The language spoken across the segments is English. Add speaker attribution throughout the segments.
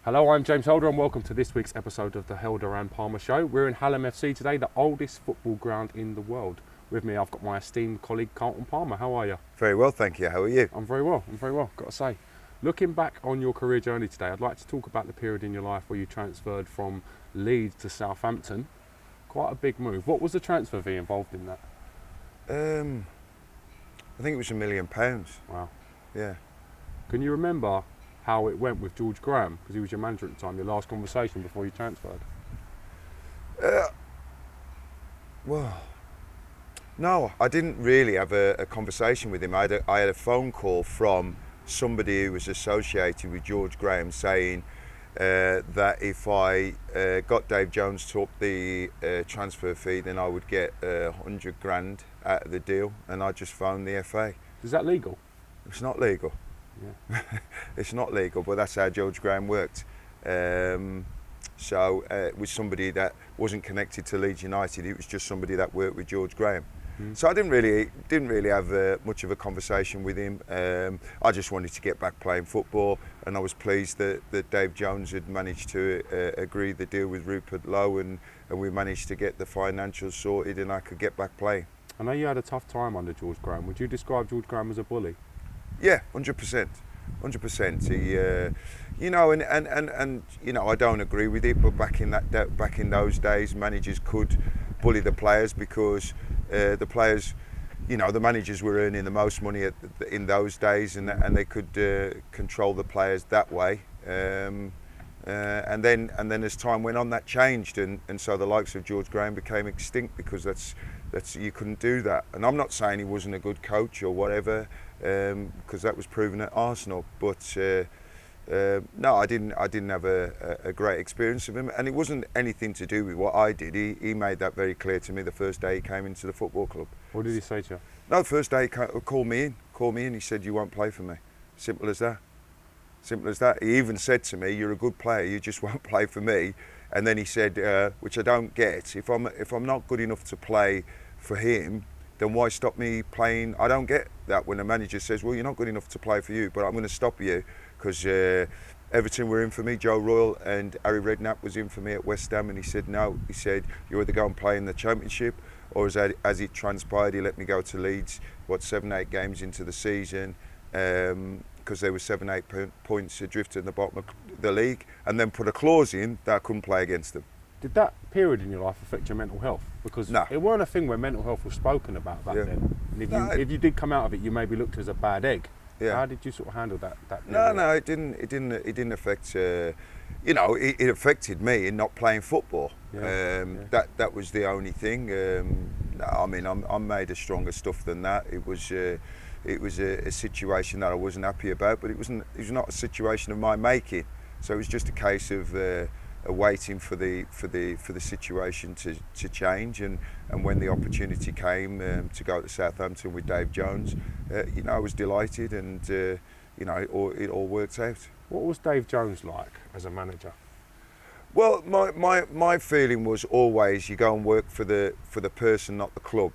Speaker 1: Hello, I'm James Helder and welcome to this week's episode of the Helder and Palmer Show. We're in Hallam FC today, the oldest football ground in the world. With me, I've got my esteemed colleague Carlton Palmer. How are you?
Speaker 2: Very well, thank you. How are you?
Speaker 1: I'm very well, got to say. Looking back on your career journey today, I'd like to talk about the period in your life where you transferred from Leeds to Southampton. Quite a big move. What was the transfer fee involved in that?
Speaker 2: I think it was £1 million.
Speaker 1: Wow.
Speaker 2: Yeah.
Speaker 1: Can you remember how it went with George Graham, because he was your manager at the time, your last conversation before you transferred?
Speaker 2: Well, no, I didn't really have a conversation with him. I had a phone call from somebody who was associated with George Graham saying that if I got Dave Jones to up the transfer fee, then I would get 100 grand out of the deal, and I just phoned the FA.
Speaker 1: Is that legal?
Speaker 2: It's not legal.
Speaker 1: Yeah.
Speaker 2: It's not legal, but that's how George Graham worked. So it was somebody that wasn't connected to Leeds United. It was just somebody that worked with George Graham. So I didn't really have much of a conversation with him. I just wanted to get back playing football, and I was pleased that Dave Jones had managed to agree the deal with Rupert Lowe, and we managed to get the financials sorted, and I could get back playing.
Speaker 1: I know you had a tough time under George Graham. Would you describe George Graham as a bully?
Speaker 2: Yeah, 100%. 100%. He, you know, and you know, I don't agree with it, but back in those days, managers could bully the players because the players, you know, the managers were earning the most money in those days, and they could control the players that way. And then as time went on, that changed, and so the likes of George Graham became extinct because that's you couldn't do that. And I'm not saying he wasn't a good coach or whatever, because that was proven at Arsenal. But no, I didn't have a great experience of him, and it wasn't anything to do with what I did. He made that very clear to me the first day he came into the football club.
Speaker 1: What did he say to you?
Speaker 2: No, the first day he called me in. He said, "You won't play for me." Simple as that. Simple as that. He even said to me, "You're a good player. You just won't play for me." And then he said, which I don't get, if I'm not good enough to play for him, then why stop me playing? I don't get that when a manager says, "Well, you're not good enough to play for you, but I'm going to stop you because Everton were in for me, Joe Royle and Harry Redknapp was in for me at West Ham." And he said, "No," he said, "you either go and play in the Championship," or as it transpired, he let me go to Leeds, 7-8 games into the season, because there were 7-8 points adrift in the bottom of the league, and then put a clause in that I couldn't play against them.
Speaker 1: Did that period in your life affect your mental health? Because
Speaker 2: No.
Speaker 1: it weren't a thing where mental health was spoken about back
Speaker 2: Yeah.
Speaker 1: then. And if you did come out of it, you maybe looked as a bad egg.
Speaker 2: Yeah.
Speaker 1: How did you sort of handle that
Speaker 2: No,
Speaker 1: period?
Speaker 2: it didn't affect. You know, it affected me in not playing football.
Speaker 1: Yeah.
Speaker 2: That was the only thing. No, I mean, I'm made of stronger stuff than that. It was a situation that I wasn't happy about, but it was not a situation of my making. So it was just a case of waiting for the situation to change, and when the opportunity came to go to Southampton with Dave Jones, you know, I was delighted, and you know, it all worked out.
Speaker 1: What was Dave Jones like as a manager?
Speaker 2: Well, my feeling was always you go and work for the person, not the club.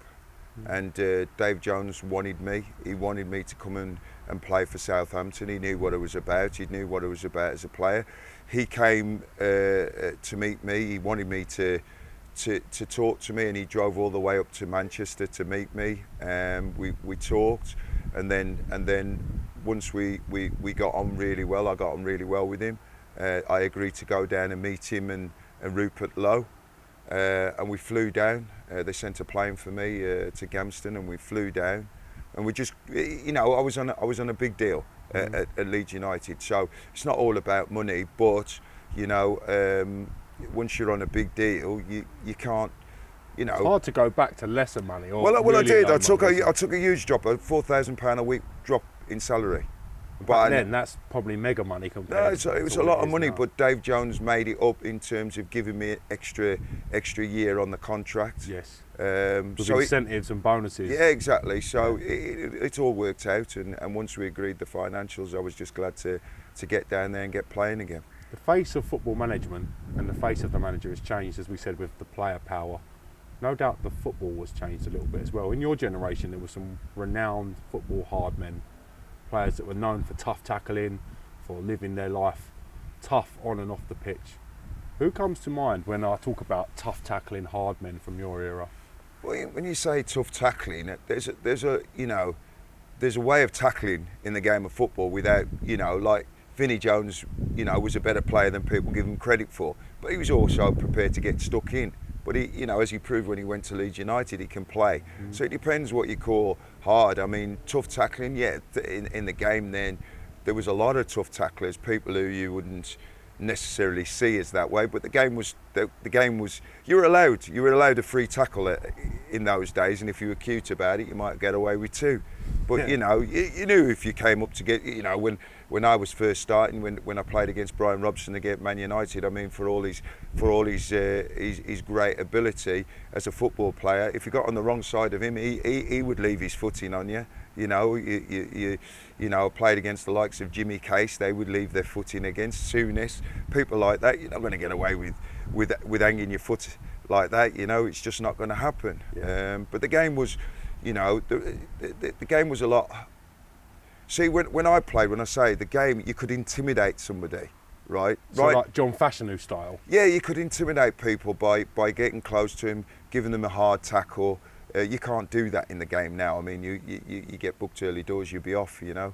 Speaker 2: And Dave Jones wanted me. He wanted me to come and play for Southampton. He knew what I was about. He knew what I was about as a player. He came to meet me. He wanted me to talk to me, and he drove all the way up to Manchester to meet me. We talked, and then once we got on really well, I got on really well with him. I agreed to go down and meet him and Rupert Lowe. And we flew down. They sent a plane for me to Gamston, and we flew down. And we just, you know, I was on a big deal at Leeds United. So it's not all about money, but you know, once you're on a big deal, you can't, you know.
Speaker 1: It's hard to go back to lesser money. Or
Speaker 2: Well,
Speaker 1: really
Speaker 2: I did.
Speaker 1: low
Speaker 2: I took
Speaker 1: money.
Speaker 2: a huge drop, a £4,000 a week drop in salary.
Speaker 1: Back then, that's probably mega money compared.
Speaker 2: No, it was a lot of money, but Dave Jones made it up in terms of giving me an extra year on the contract.
Speaker 1: Yes.
Speaker 2: With
Speaker 1: incentives and bonuses.
Speaker 2: Yeah, exactly. So it all worked out, and once we agreed the financials, I was just glad to get down there and get playing again.
Speaker 1: The face of football management and the face of the manager has changed, as we said, with the player power. No doubt the football was changed a little bit as well. In your generation, there were some renowned football hard men, players that were known for tough tackling, for living their life tough on and off the pitch. Who comes to mind when I talk about tough tackling hard men from your era?
Speaker 2: Well, when you say tough tackling, there's a way of tackling in the game of football without, like Vinnie Jones, was a better player than people give him credit for, but he was also prepared to get stuck in. But he, as he proved when he went to Leeds United, he can play. So it depends what you call hard. I mean, tough tackling, yeah. In the game then, there was a lot of tough tacklers, people who you wouldn't necessarily see as that way. But the game was you were allowed a free tackle in those days, and if you were cute about it, you might get away with two. But you knew if you came up to get, when I was first starting, when I played against Brian Robson against Man United, I mean, for all his great ability as a football player, if you got on the wrong side of him, he would leave his footing on you. I played against the likes of Jimmy Case. They would leave their footing against Souness, people like that. You're not going to get away with hanging your foot like that. It's just not going to happen. Yeah. But the game was, the game was a lot. See, when I played, when I say the game, you could intimidate somebody, right?
Speaker 1: So like John Fashanu style? Yeah,
Speaker 2: you could intimidate people by getting close to him, giving them a hard tackle. You can't do that in the game now. I mean, you get booked early doors, you'll be off, Yeah.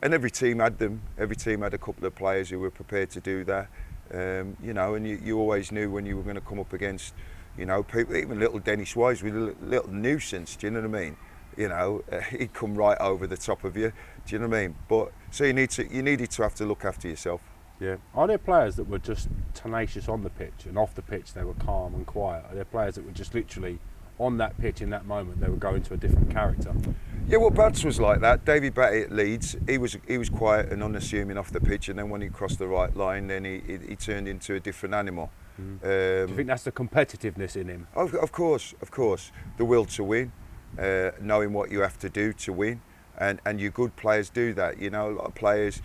Speaker 2: And every team had them. Every team had a couple of players who were prepared to do that. And you always knew when you were going to come up against, people, even little Dennis Wise with a little nuisance, do you know what I mean? He'd come right over the top of you. Do you know what I mean? But so you needed to have to look after yourself.
Speaker 1: Yeah. Are there players that were just tenacious on the pitch, and off the pitch they were calm and quiet? Are there players that were just literally on that pitch in that moment they were going to a different character?
Speaker 2: Yeah, well, Bats was like that. Davy Batty at Leeds, he was quiet and unassuming off the pitch, and then when he crossed the right line, then he turned into a different animal.
Speaker 1: Do you think that's the competitiveness in him?
Speaker 2: Of course. The will to win. Knowing what you have to do to win, and your good players do that. A lot of players,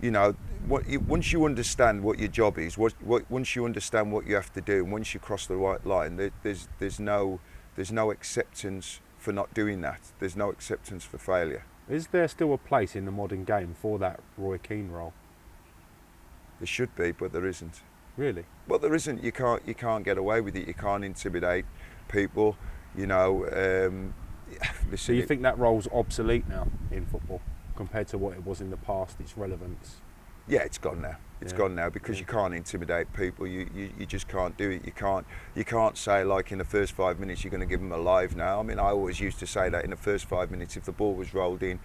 Speaker 2: once you understand what your job is, once you understand what you have to do, and once you cross the right line, there's no acceptance for not doing that. There's no acceptance for failure.
Speaker 1: Is there still a place in the modern game for that Roy Keane role?
Speaker 2: There should be, but there isn't.
Speaker 1: Really?
Speaker 2: But there isn't. You can't get away with it. You can't intimidate people. Listen,
Speaker 1: so you think that role's obsolete now in football compared to what it was in the past, its relevance?
Speaker 2: Yeah, it's gone now. It's gone now because you can't intimidate people. You just can't do it. You can't say, like, in the first 5 minutes you're going to give them a live now. I mean, I always used to say that in the first 5 minutes, if the ball was rolled in,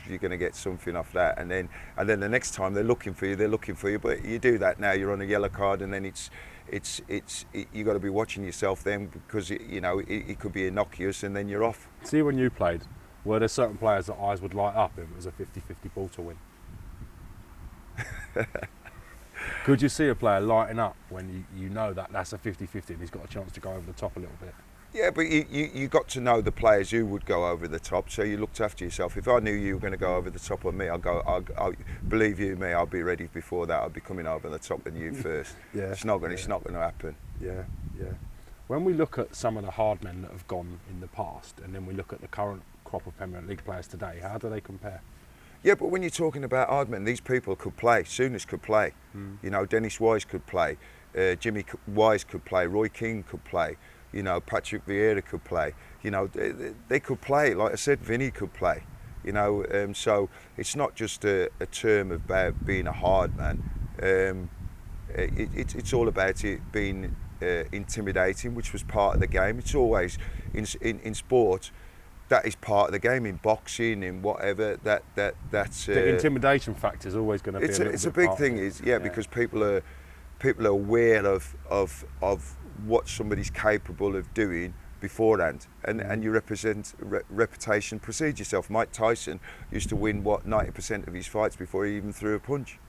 Speaker 2: you're going to get something off that, and then the next time they're looking for you. But you do that now, you're on a yellow card, and then you got to be watching yourself then, because it could be innocuous, and then you're off.
Speaker 1: See, when you played, were there certain players that eyes would light up if it was a 50-50 ball to win? Could you see a player lighting up when you know that that's a 50-50 and he's got a chance to go over the top a little bit?
Speaker 2: Yeah, but you got to know the players who would go over the top, so you looked after yourself. If I knew you were going to go over the top on me, I'll believe you me, I'll be ready before that. I'll be coming over the top than you first. It's not going to happen.
Speaker 1: Yeah. When we look at some of the hard men that have gone in the past, and then we look at the current crop of Premier League players today, how do they compare?
Speaker 2: Yeah, but when you're talking about hard men, these people could play. Souness could play. Dennis Wise could play. Jimmy Wise could play. Roy Keane could play. Patrick Vieira could play. They could play. Like I said, Vinny could play. So it's not just a term about being a hard man. It's all about it being intimidating, which was part of the game. It's always in sport. That is part of the game, in boxing, in whatever. That's
Speaker 1: the intimidation factor is always going to be.
Speaker 2: It's a big thing, because people are aware of what somebody's capable of doing beforehand, and your reputation precedes yourself. Mike Tyson used to win 90% of his fights before he even threw a punch.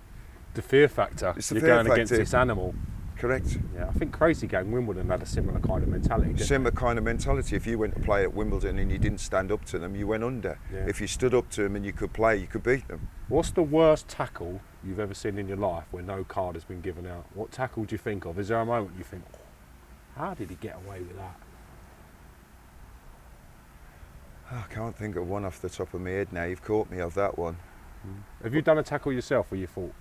Speaker 1: The fear factor.
Speaker 2: It's the
Speaker 1: You're
Speaker 2: fear
Speaker 1: going
Speaker 2: factor.
Speaker 1: against this animal.
Speaker 2: Correct.
Speaker 1: Yeah, I think Crazy Gang Wimbledon had a similar kind of mentality.
Speaker 2: Similar kind of mentality. If you went to play at Wimbledon and you didn't stand up to them, you went under. Yeah. If you stood up to them and you could play, you could beat them.
Speaker 1: What's the worst tackle you've ever seen in your life where no card has been given out? What tackle do you think of? Is there a moment you think, how did he get away with that?
Speaker 2: I can't think of one off the top of my head now. You've caught me off that one.
Speaker 1: Have you done a tackle yourself where you thought,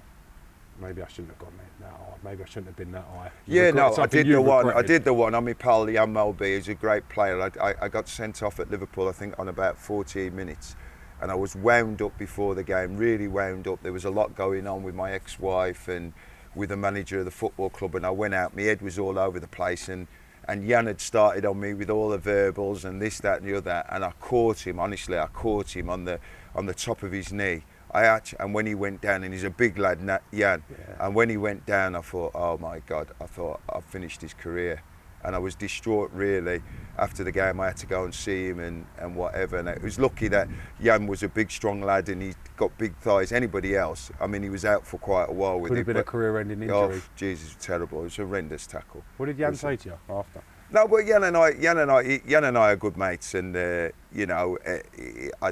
Speaker 1: maybe I shouldn't have gone there that high, maybe I shouldn't have been that high?
Speaker 2: I did the one. I mean, pal, Jan Mulby is a great player. I got sent off at Liverpool, I think, on about 14 minutes. And I was wound up before the game, really wound up. There was a lot going on with my ex-wife and with the manager of the football club. And I went out, my head was all over the place. And Jan had started on me with all the verbals and this, that and the other. And I caught him, honestly, on the top of his knee. And when he went down, and he's a big lad, Jan, and when he went down, I thought, oh my God, I thought I've finished his career. And I was distraught, really. After the game, I had to go and see him and whatever. And it was lucky that Jan was a big, strong lad and he got big thighs. Anybody else, I mean, he was out for quite a while with it.
Speaker 1: Could have been a career-ending injury.
Speaker 2: Oh, Jesus, terrible. It was a horrendous tackle.
Speaker 1: What did Jan say to you after?
Speaker 2: No, but Jan and I are good mates, and I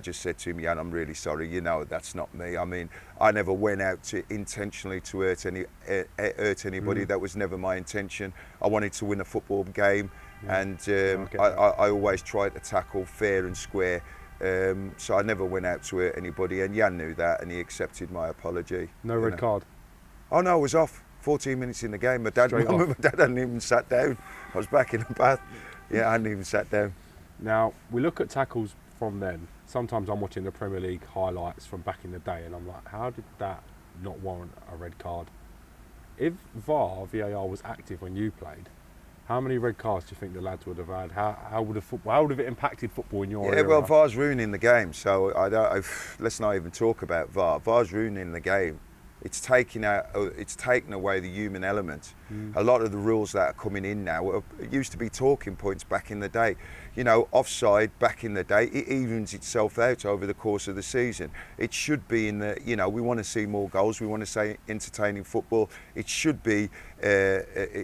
Speaker 2: just said to him, Jan, I'm really sorry. You know, that's not me. I mean, I never went out to intentionally to hurt anybody. That was never my intention. I wanted to win a football game, and I always tried to tackle fair and square. So I never went out to hurt anybody, and Jan knew that, and he accepted my apology.
Speaker 1: No red card?
Speaker 2: Oh no, I was off. 14 minutes in the game. My dad hadn't even sat down. I was back in the bath. Yeah, I hadn't even sat down.
Speaker 1: Now, we look at tackles from then. Sometimes I'm watching the Premier League highlights from back in the day and I'm like, how did that not warrant a red card? If VAR was active when you played, how many red cards do you think the lads would have had? How would have it impacted football in your era?
Speaker 2: Yeah, well, VAR's ruining the game, so let's not even talk about VAR. VAR's ruining the game. It's taken away the human element. A lot of the rules that are coming in now used to be talking points back in the day. You know, offside back in the day, it evens itself out over the course of the season. It should be in the, you know, we want to see more goals. We want to see entertaining football. It should be, it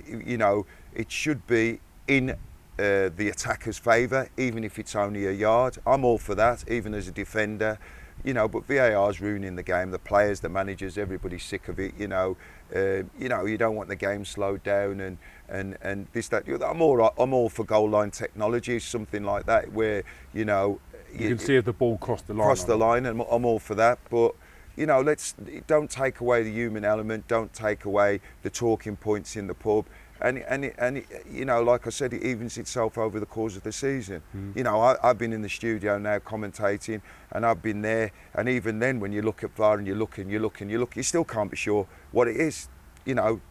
Speaker 2: should be in the attacker's favour, even if it's only a yard. I'm all for that, even as a defender. You know, but VAR's ruining the game. The players, the managers, everybody's sick of it. You don't want the game slowed down and this, that. I'm all for goal line technology, something like that, where you
Speaker 1: can see if the ball crossed the line.
Speaker 2: Crossed the line, and I'm all for that. But don't take away the human element. Don't take away the talking points in the pub. And like I said, it evens itself over the course of the season. You know, I've been in the studio now commentating, and I've been there, and even then, when you look at VAR and you look, you still can't be sure what it is. You know,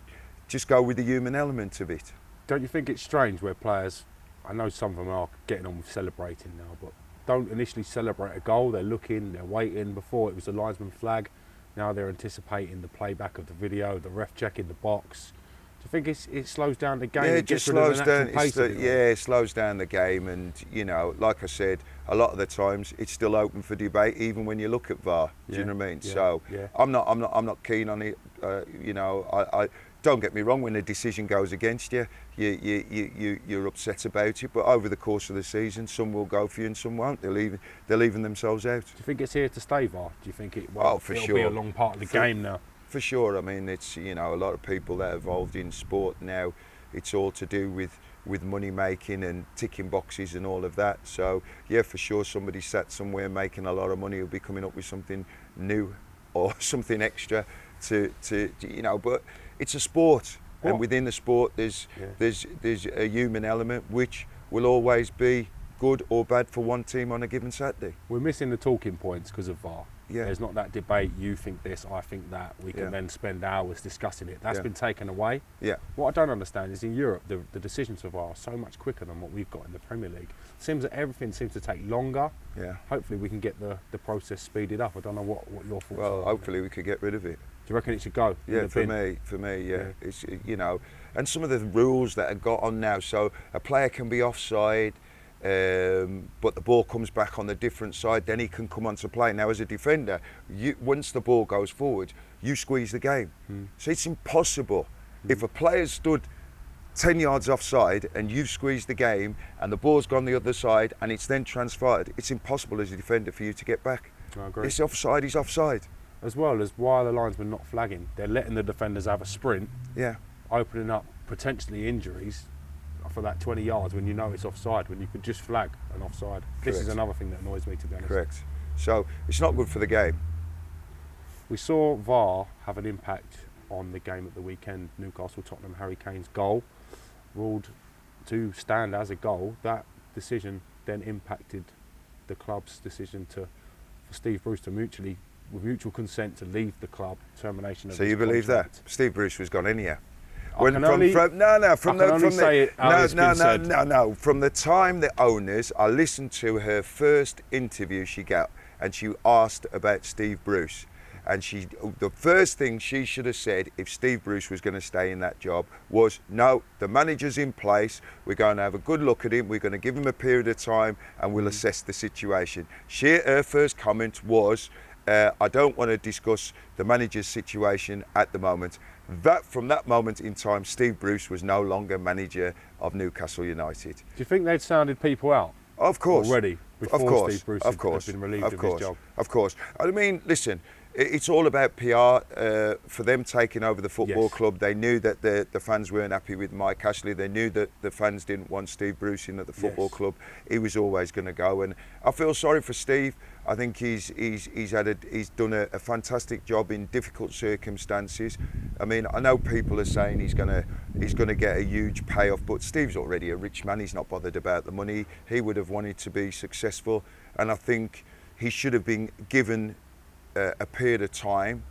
Speaker 2: just go with the human element of it.
Speaker 1: Don't you think it's strange where players, I know some of them are getting on with celebrating now, but don't initially celebrate a goal? They're looking, they're waiting. Before it was the linesman flag, now they're anticipating the playback of the video, the ref checking the box. Do you think it slows down the game?
Speaker 2: Yeah, it just slows down. It slows down the game, and like I said, a lot of the times it's still open for debate, even when you look at VAR. Do you know what I mean?
Speaker 1: Yeah,
Speaker 2: so
Speaker 1: yeah.
Speaker 2: I'm not keen on it. I don't get me wrong. When a decision goes against you, you're upset about it. But over the course of the season, some will go for you and some won't. They're leaving themselves out.
Speaker 1: Do you think it's here to stay, VAR? Do you think it'll be a long part of the game now?
Speaker 2: For sure. I mean, it's a lot of people that are involved in sport now. It's all to do with money making and ticking boxes and all of that. So yeah, for sure, somebody sat somewhere making a lot of money will be coming up with something new or something extra to But it's a sport, and within the sport, there's a human element which will always be good or bad for one team on a given Saturday.
Speaker 1: We're missing the talking points because of VAR.
Speaker 2: Yeah.
Speaker 1: There's not that debate, you think this, I think that. We can then spend hours discussing it. That's been taken away.
Speaker 2: Yeah.
Speaker 1: What I don't understand is in Europe, the decisions of VAR are so much quicker than what we've got in the Premier League. It seems that everything seems to take longer.
Speaker 2: Yeah.
Speaker 1: Hopefully we can get the process speeded up. I don't know what your thoughts are.
Speaker 2: Well, hopefully we could get rid of it.
Speaker 1: Do you reckon it should go?
Speaker 2: Yeah, for me, yeah. It's, and some of the rules that are got on now, so a player can be offside, but the ball comes back on the different side, then he can come on to play. Now, as a defender, once the ball goes forward, you squeeze the game. So it's impossible. If a player stood 10 yards offside and you've squeezed the game and the ball's gone the other side and it's then transferred, it's impossible as a defender for you to get back.
Speaker 1: I agree.
Speaker 2: It's offside, he's offside.
Speaker 1: As well as why are the linesmen not flagging? They're letting the defenders have a sprint, opening up potentially injuries for that 20 yards when you know it's offside, when you could just flag an offside. Correct. This is another thing that annoys me, to be honest.
Speaker 2: Correct. So it's not good for the game.
Speaker 1: We saw VAR have an impact on the game at the weekend. Newcastle-Tottenham, Harry Kane's goal ruled to stand as a goal. That decision then impacted the club's decision for Steve Bruce to with mutual consent to leave the club, termination of
Speaker 2: So
Speaker 1: his
Speaker 2: you believe
Speaker 1: contract.
Speaker 2: that? Steve Bruce was gone anyhow.
Speaker 1: From
Speaker 2: the time the owners, I listened to her first interview she got, and she asked about Steve Bruce, and the first thing she should have said if Steve Bruce was going to stay in that job was, no, the manager's in place, we're going to have a good look at him, we're going to give him a period of time and we'll assess the situation. Her first comment was, I don't want to discuss the manager's situation at the moment. From that moment in time, Steve Bruce was no longer manager of Newcastle United.
Speaker 1: Do you think they'd sounded people out?
Speaker 2: Of course.
Speaker 1: Already, before Steve Bruce had been relieved of his job?
Speaker 2: Of course. I mean, listen, it's all about PR. For them taking over the football club, they knew that the fans weren't happy with Mike Ashley. They knew that the fans didn't want Steve Bruce in at the football club. He was always going to go, and I feel sorry for Steve. I think he's done a fantastic job in difficult circumstances. I mean, I know people are saying he's gonna get a huge payoff, but Steve's already a rich man. He's not bothered about the money. He would have wanted to be successful, and I think he should have been given a period of time.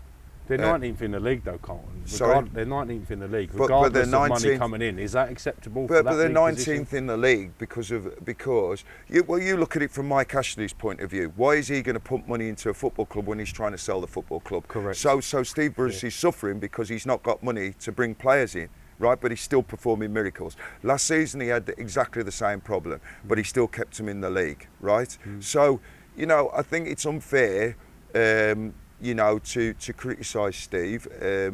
Speaker 1: They're 19th in the league, though, Carlton.
Speaker 2: Sorry?
Speaker 1: They're 19th in the league.
Speaker 2: But
Speaker 1: Regardless
Speaker 2: they're
Speaker 1: of money
Speaker 2: 19th
Speaker 1: coming in, is that acceptable?
Speaker 2: But
Speaker 1: for
Speaker 2: they're
Speaker 1: that
Speaker 2: 19th
Speaker 1: position?
Speaker 2: in the league because you look at it from Mike Ashley's point of view. Why is he going to pump money into a football club when he's trying to sell the football club?
Speaker 1: Correct.
Speaker 2: So Steve Bruce is suffering because he's not got money to bring players in, right? But he's still performing miracles. Last season he had exactly the same problem, but he still kept him in the league, right? So, I think it's unfair. To criticise Steve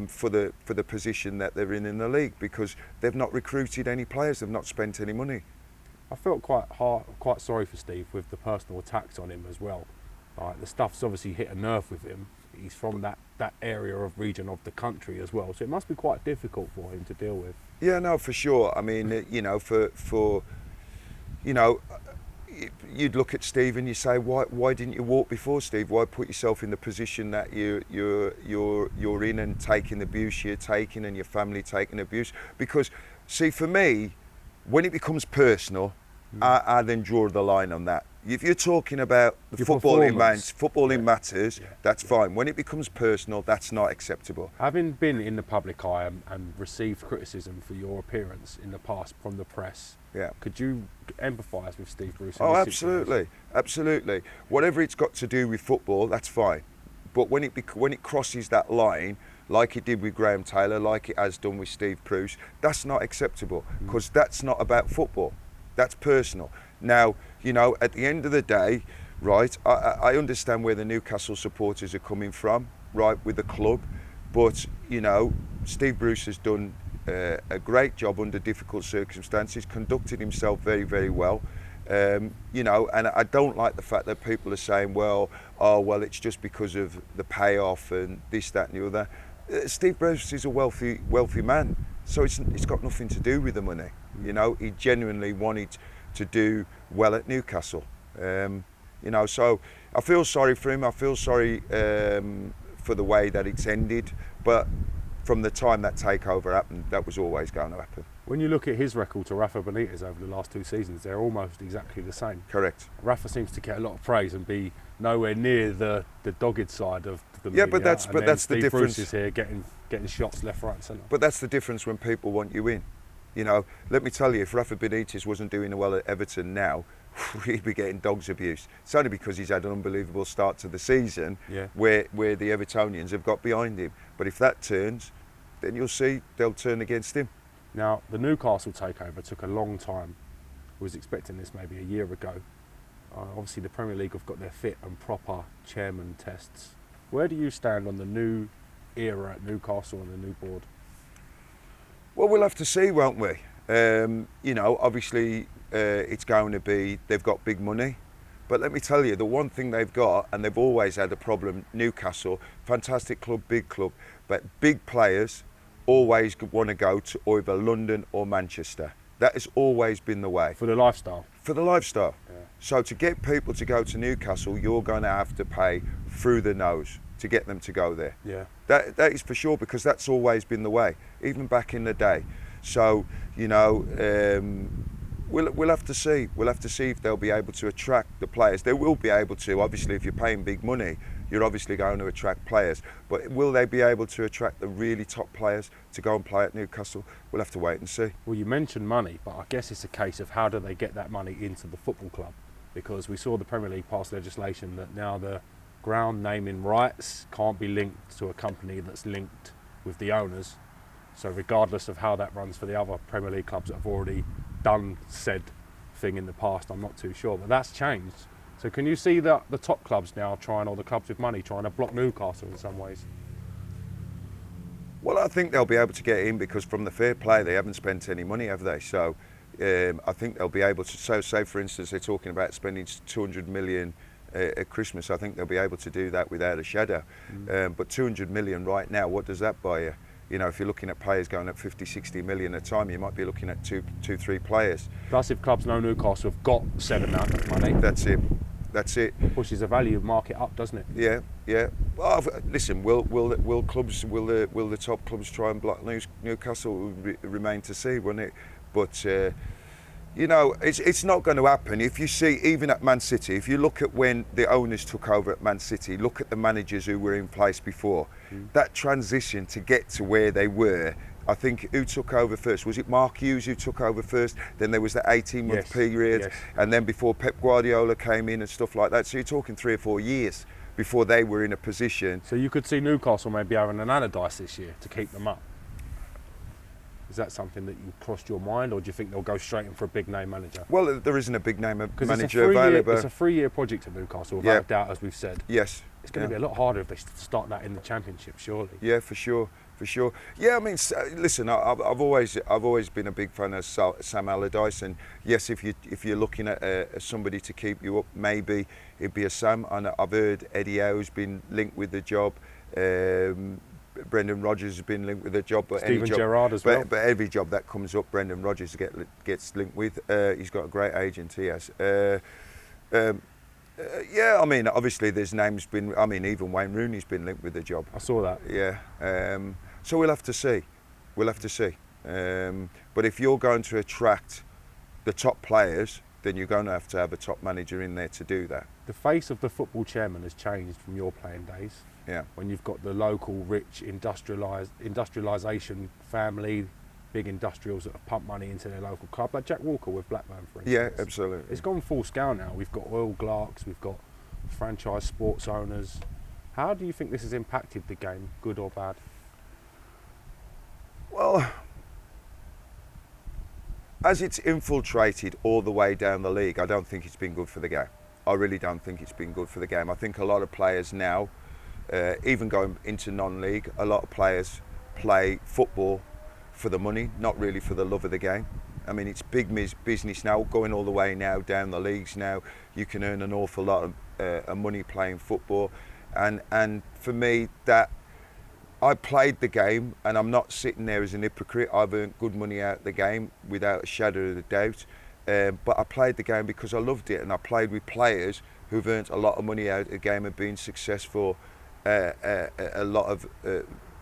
Speaker 2: for the position that they're in the league, because they've not recruited any players, they've not spent any money.
Speaker 1: I felt quite sorry for Steve with the personal attacks on him as well. The stuff's obviously hit a nerve with him. He's from that area of region of the country as well, so it must be quite difficult for him to deal with.
Speaker 2: Yeah, no, for sure. I mean, you'd look at Steve and you say, why didn't you walk before, Steve? Why put yourself in the position that you're in and taking the abuse you're taking and your family taking abuse? Because, see, for me, when it becomes personal, I then draw the line on that. If you're talking about the footballing matters, that's fine. When it becomes personal, that's not acceptable.
Speaker 1: Having been in the public eye and received criticism for your appearance in the past from the press, could you empathise with Steve Bruce?
Speaker 2: Oh, absolutely. Whatever it's got to do with football, that's fine. But when it crosses that line, like it did with Graham Taylor, like it has done with Steve Bruce, that's not acceptable, because that's not about football. That's personal. Now, at the end of the day, right, I understand where the Newcastle supporters are coming from, right, with the club, but, Steve Bruce has done a great job under difficult circumstances, conducted himself very, very well, and I don't like the fact that people are saying, well, it's just because of the payoff and this, that and the other. Steve Bruce is a wealthy man, so it's got nothing to do with the money. He genuinely wanted to do well at Newcastle. So I feel sorry for him. I feel sorry for the way that it's ended. But from the time that takeover happened, that was always going to happen.
Speaker 1: When you look at his record to Rafa Benitez over the last 2 seasons, they're almost exactly the same.
Speaker 2: Correct.
Speaker 1: Rafa seems to get a lot of praise and be nowhere near the dogged side of the
Speaker 2: media.
Speaker 1: But
Speaker 2: that's the
Speaker 1: Steve
Speaker 2: difference.
Speaker 1: Bruce is here getting shots left, right, and centre.
Speaker 2: But that's the difference when people want you in. Let me tell you, if Rafa Benitez wasn't doing well at Everton now, he'd be getting dogs abuse. It's only because he's had an unbelievable start to the season where the Evertonians have got behind him. But if that turns, then you'll see they'll turn against him.
Speaker 1: Now, the Newcastle takeover took a long time. I was expecting this maybe a year ago. Obviously, the Premier League have got their fit and proper chairman tests. Where do you stand on the new era at Newcastle and the new board?
Speaker 2: Well, we'll have to see, won't we? Obviously, it's going to be, they've got big money. But let me tell you, the one thing they've got, and they've always had a problem, Newcastle, fantastic club, big club, but big players always want to go to either London or Manchester. That has always been the way.
Speaker 1: For the lifestyle?
Speaker 2: For the lifestyle.
Speaker 1: Yeah.
Speaker 2: So to get people to go to Newcastle, you're going to have to pay through the nose to get them to go there.
Speaker 1: Yeah.
Speaker 2: That is for sure, because that's always been the way, even back in the day. So, you know, we'll have to see. We'll have to see if they'll be able to attract the players. They will be able to. Obviously, if you're paying big money, you're obviously going to attract players. But will they be able to attract the really top players to go and play at Newcastle? We'll have to wait and see.
Speaker 1: Well, you mentioned money, but I guess it's a case of how do they get that money into the football club? Because we saw the Premier League pass legislation that now the ground naming rights can't be linked to a company that's linked with the owners. So regardless of how that runs for the other Premier League clubs that have already done said thing in the past, I'm not too sure, but that's changed. So can you see that the top clubs now or the clubs with money trying to block Newcastle in some ways?
Speaker 2: Well, I think they'll be able to get in because from the fair play, they haven't spent any money, have they? So I think they'll be able to, so say for instance, they're talking about spending 200 million at Christmas. I think they'll be able to do that without a shadow. But 200 million right now, what does that buy you? You know, if you're looking at players going at 50, 60 million a time, you might be looking at two, 3 players.
Speaker 1: Plus, if clubs know Newcastle have got said amount of money,
Speaker 2: that's it.
Speaker 1: Pushes the value of market up, doesn't it?
Speaker 2: Yeah. Well, listen, will the top clubs try and block Newcastle? Remain to see, won't it? But you know, it's not going to happen. If you see, even at Man City, if you look at when the owners took over at Man City, look at the managers who were in place before. That transition to get to where they were, I think, who took over first? Was it Mark Hughes who took over first? Then there was the 18-month period, and then before Pep Guardiola came in and stuff like that. So you're talking 3 or 4 years before they were in a position.
Speaker 1: So you could see Newcastle maybe having an Allardyce this year to keep them up. Is that something that you crossed your mind, or do you think they'll go straight in for a big name manager?
Speaker 2: Well, there isn't a big name manager
Speaker 1: available. It's a
Speaker 2: 3
Speaker 1: 3-year project at Newcastle, without doubt, as we've said.
Speaker 2: Yes.
Speaker 1: It's going to be a lot harder if they start that in the Championship, surely.
Speaker 2: Yeah, for sure. Yeah, I mean, listen, I've always been a big fan of Sam Allardyce, and yes, if you're looking at somebody to keep you up, maybe it'd be a Sam. And I've heard Eddie Howe's been linked with the job. Brendan Rodgers has been linked with the job, but
Speaker 1: Steven Gerrard as well.
Speaker 2: But every job that comes up, Brendan Rodgers gets linked with. He's got a great agent. He has. Yeah, I mean, obviously there's names been. I mean, even Wayne Rooney's been linked with the job.
Speaker 1: I saw that.
Speaker 2: Yeah. So we'll have to see. But if you're going to attract the top players, then you're going to have a top manager in there to do that.
Speaker 1: The face of the football chairman has changed from your playing days.
Speaker 2: Yeah.
Speaker 1: When you've got the local, rich, industrialisation family, big industrials that have pumped money into their local club, like Jack Walker with Blackburn, for instance.
Speaker 2: Yeah, absolutely.
Speaker 1: It's gone full scale now. We've got oil glarks, we've got franchise sports owners. How do you think this has impacted the game, good or bad?
Speaker 2: Well, as it's infiltrated all the way down the league, I don't think it's been good for the game. I really don't think it's been good for the game. I think a lot of players now, even going into non-league, a lot of players play football for the money, not really for the love of the game. I mean, it's big business now, going all the way now down the leagues now. You can earn an awful lot of money playing football. And for me, that I played the game, and I'm not sitting there as an hypocrite. I've earned good money out of the game without a shadow of a doubt. But I played the game because I loved it, and I played with players who've earned a lot of money out of the game and been successful. A lot of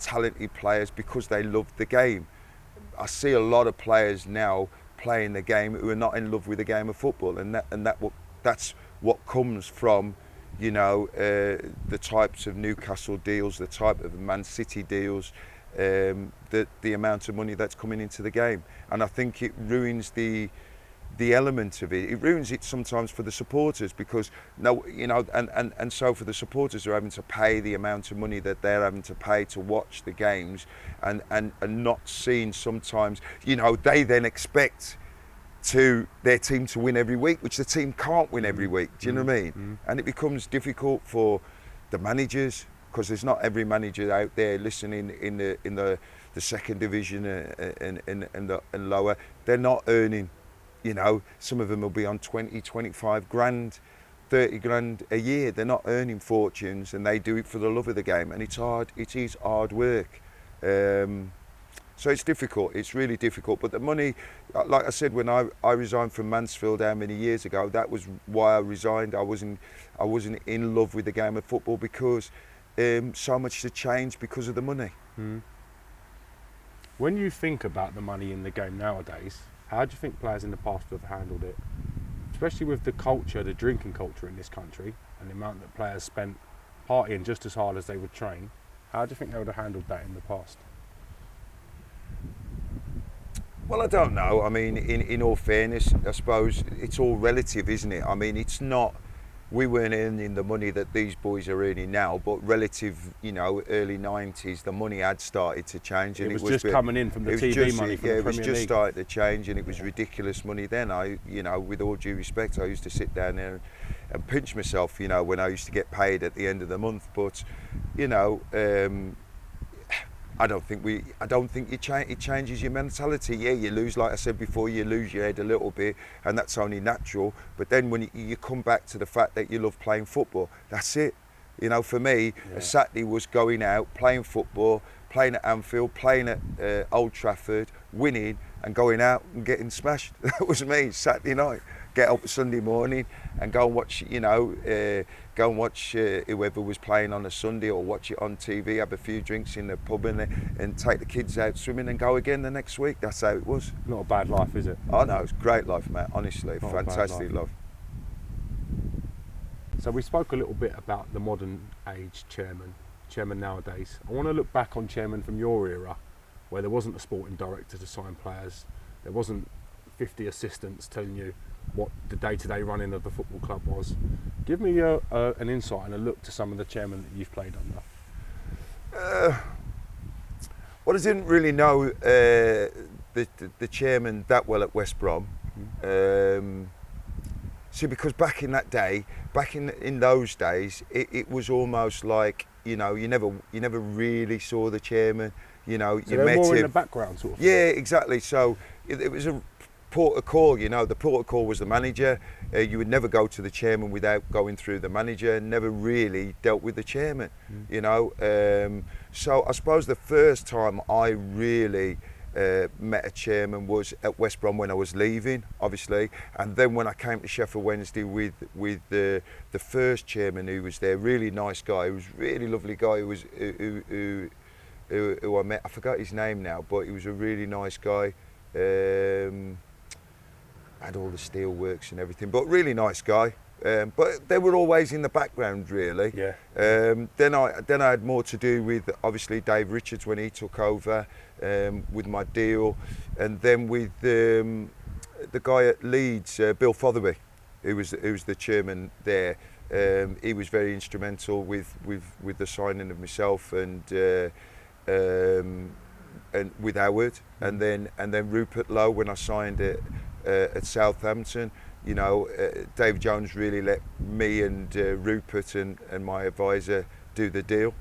Speaker 2: talented players because they loved the game. I see a lot of players now playing the game who are not in love with the game of football, that's what comes from, you know, the types of Newcastle deals, the type of Man City deals, the amount of money that's coming into the game, and I think it ruins the element of it. It ruins it sometimes for the supporters because and so for the supporters who are having to pay the amount of money that they're having to pay to watch the games, and not seeing sometimes, you know, they then expect their team to win every week, which the team can't win every week. Do you know what I mean? And it becomes difficult for the managers because there's not every manager out there listening in the second division and lower. They're not earning. You know, some of them will be on 20, 25 grand, 30 grand a year. They're not earning fortunes, and they do it for the love of the game. And it's hard. It is hard work. So it's difficult. It's really difficult. But the money, like I said, when I resigned from Mansfield how many years ago, that was why I resigned. I wasn't in love with the game of football because so much to change because of the money.
Speaker 1: When you think about the money in the game nowadays, how do you think players in the past have handled it? Especially with the culture, the drinking culture in this country, and the amount that players spent partying just as hard as they would train. How do you think they would have handled that in the past?
Speaker 2: Well, I don't know. I mean, in all fairness, I suppose it's all relative, isn't it? I mean, it's not, we weren't earning the money that these boys are earning now, but relative, early 90s, the money had started to change. And
Speaker 1: it was just coming in from the TV money from the Premier League.
Speaker 2: Yeah, it was just starting to change, and it was ridiculous money then. With all due respect, I used to sit down there and pinch myself, when I used to get paid at the end of the month. But, I don't think it changes your mentality. Yeah, you lose, like I said before, you lose your head a little bit, and that's only natural. But then when you come back to the fact that you love playing football, that's it. For me, a Saturday was going out, playing football, playing at Anfield, playing at Old Trafford, winning, and going out and getting smashed. That was me, Saturday night. Get up Sunday morning and go and watch, whoever was playing on a Sunday, or watch it on TV, have a few drinks in the pub, and take the kids out swimming and go again the next week. That's how it was.
Speaker 1: Not a bad life, is it?
Speaker 2: Oh no, it's a great life, mate. Honestly, fantastic life.
Speaker 1: So we spoke a little bit about the modern age chairman nowadays. I want to look back on chairman from your era, where there wasn't a sporting director to sign players, there wasn't 50 assistants telling you what the day-to-day running of the football club was. Give me an insight and a look to some of the chairmen that you've played under.
Speaker 2: Well, I didn't really know the chairman that well at West Brom. See, because back in that day, in those days, it was almost like, you never really saw the chairman.
Speaker 1: So
Speaker 2: you
Speaker 1: they're
Speaker 2: met
Speaker 1: more
Speaker 2: him.
Speaker 1: in the background, sort of.
Speaker 2: Yeah, exactly. So it was a port of call. The port of call was the manager. You would never go to the chairman without going through the manager. Never really dealt with the chairman. So I suppose the first time I really met a chairman was at West Brom when I was leaving, obviously, and then when I came to Sheffield Wednesday with the first chairman who was there, really nice guy. He was a really lovely guy. Who I met. I forgot his name now, but he was a really nice guy. Had all the steel works and everything, but really nice guy. But they were always in the background, really.
Speaker 1: Yeah.
Speaker 2: Then I had more to do with, obviously, Dave Richards when he took over with my deal, and then with the guy at Leeds, Bill Fotherby, who was the chairman there. He was very instrumental with the signing of myself and with Howard, and then Rupert Lowe when I signed it at Southampton. Dave Jones really let me and Rupert and my advisor do the deal,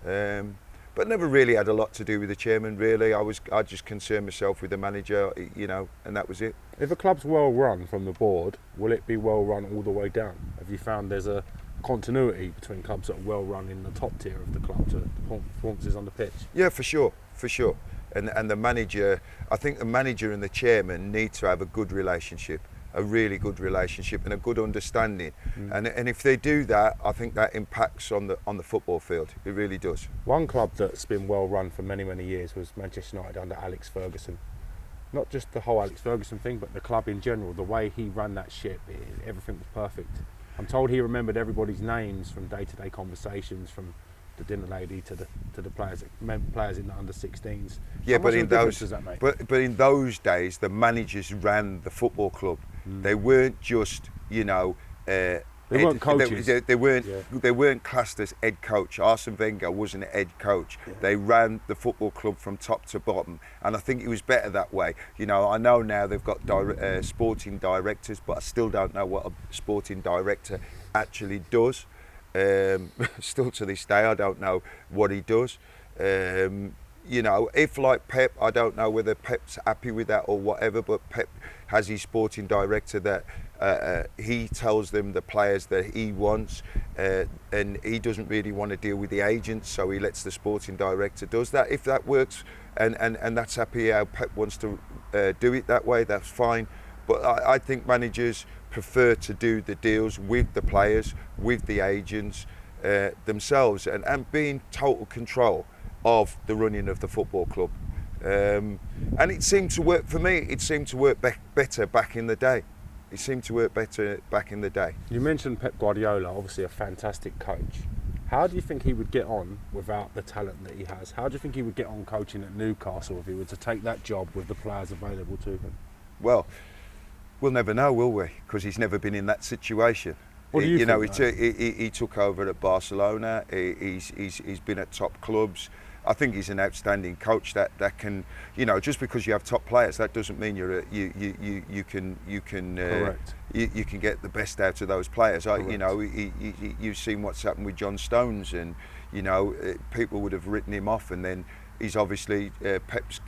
Speaker 2: but never really had a lot to do with the chairman. Really, I just concerned myself with the manager, and that was it.
Speaker 1: If a club's well run from the board, will it be well run all the way down? Have you found there's a continuity between clubs that are well run in the top tier of the club to the performances on the pitch?
Speaker 2: Yeah, for sure. And the manager, I think the manager and the chairman need to have a good relationship, a really good relationship and a good understanding. And if they do that, I think that impacts on the football field. It really does.
Speaker 1: One club that's been well run for many, many years was Manchester United under Alex Ferguson. Not just the whole Alex Ferguson thing, but the club in general. The way he ran that ship, everything was perfect. I'm told he remembered everybody's names from day-to-day conversations, from the dinner lady to the players in the under-16s.
Speaker 2: Yeah,
Speaker 1: but in those does that make?
Speaker 2: But in those days, the managers ran the football club. They weren't just
Speaker 1: they weren't coaches.
Speaker 2: They weren't classed as head coach. Arsene Wenger wasn't a head coach. Yeah. They ran the football club from top to bottom, and I think it was better that way. I know now they've got sporting directors, but I still don't know what a sporting director actually does. Still to this day, I don't know what he does. If like Pep, I don't know whether Pep's happy with that or whatever, but Pep has his sporting director that he tells them the players that he wants, and he doesn't really want to deal with the agents, so he lets the sporting director does that. If that works and that's happy how Pep wants to do it that way, that's fine. But I think managers prefer to do the deals with the players, with the agents, themselves and be in total control of the running of the football club. And it seemed to work for me. It seemed to work better back in the day. It seemed to work better back in the day.
Speaker 1: You mentioned Pep Guardiola, obviously a fantastic coach. How do you think he would get on without the talent that he has? How do you think he would get on coaching at Newcastle if he were to take that job with the players available to him?
Speaker 2: Well, we'll never know, will we? Because he's never been in that situation.
Speaker 1: What do you think,
Speaker 2: he took over at Barcelona. He's been at top clubs. I think he's an outstanding coach that can, just because you have top players, that doesn't mean you can get the best out of those players. You've seen what's happened with John Stones, and people would have written him off, and then he's obviously Pep's